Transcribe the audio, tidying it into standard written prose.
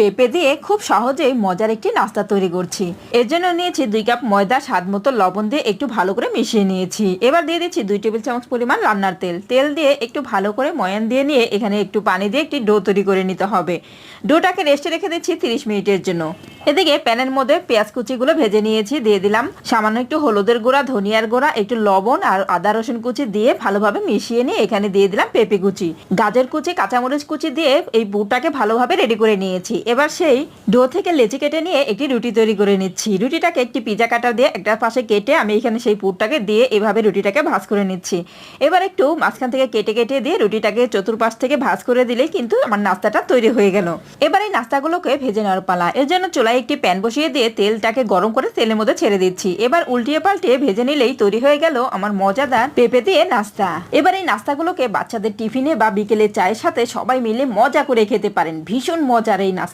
পেঁপে দিয়ে খুব সহজেই মজার একটি নাস্তা তৈরি করছি। এর জন্য নিয়েছি 2 কাপ ময়দা, স্বাদ মতো লবণ দিয়ে একটু ভালো করে মিশিয়ে নিয়েছি। এবার দিয়ে দিচ্ছি 2 টেবিল চামচ পরিমাণ রান্নার তেল। তেল দিয়ে একটু ভালো করে ময়ান দিয়ে নিয়ে এখানে একটু পানি দিয়ে একটি ডো তৈরি করে নিতে হবে। ডোটাকে রেস্টে রেখে দিচ্ছি 30 মিনিটের জন্য। এদিকে প্যানের মধ্যে পেঁয়াজ কুচিগুলো ভেজে নিয়েছি। দিয়ে দিলাম সামান্য একটু হলুদের গুঁড়া, ধনিয়ার গুঁড়া, একটু লবণ আর আদা রসুন কুচি দিয়ে ভালোভাবে মিশিয়ে নিয়ে এখানে দিয়ে দিলাম পেঁপে কুচি, গাজর কুচি, কাঁচামরিচ কুচি দিয়ে এই পুরটাকে ভালোভাবে রেডি করে নিয়েছি। এবার সেই ডো থেকে লেচি কেটে নিয়ে একটি রুটি তৈরি করে নিচ্ছি। রুটিটাকে একটি পিজা কাটার দিয়ে একটা পাশে কেটে আমি এখানে সেই পুরটাকে দিয়ে এভাবে রুটিটাকে ভাঁজ করে নিচ্ছি। এবার একটু মাঝখান থেকে কেটে কেটে দিয়ে রুটিটাকে চতুর্পাশ থেকে ভাঁজ করে দিলেই কিন্তু আমার নাস্তাটা তৈরি হয়ে গেল। এবার এই নাস্তাগুলোকে ভেজে নেওয়ার পালা। এর জন্য চুলায় একটি প্যান বসিয়ে দিয়ে তেলটাকে গরম করে তেলের মধ্যে ছেড়ে দিচ্ছি। এবার উল্টিয়ে পাল্টিয়ে ভেজে নিলেই তৈরি হয়ে গেল আমার মজাদার পেঁপে দিয়ে নাস্তা। এবার এই নাস্তাগুলোকে বাচ্চাদের টিফিনে বা বিকেলে চায়ের সাথে সবাই মিলে মজা করে খেতে পারেন। ভীষণ মজার এই নাস্তা।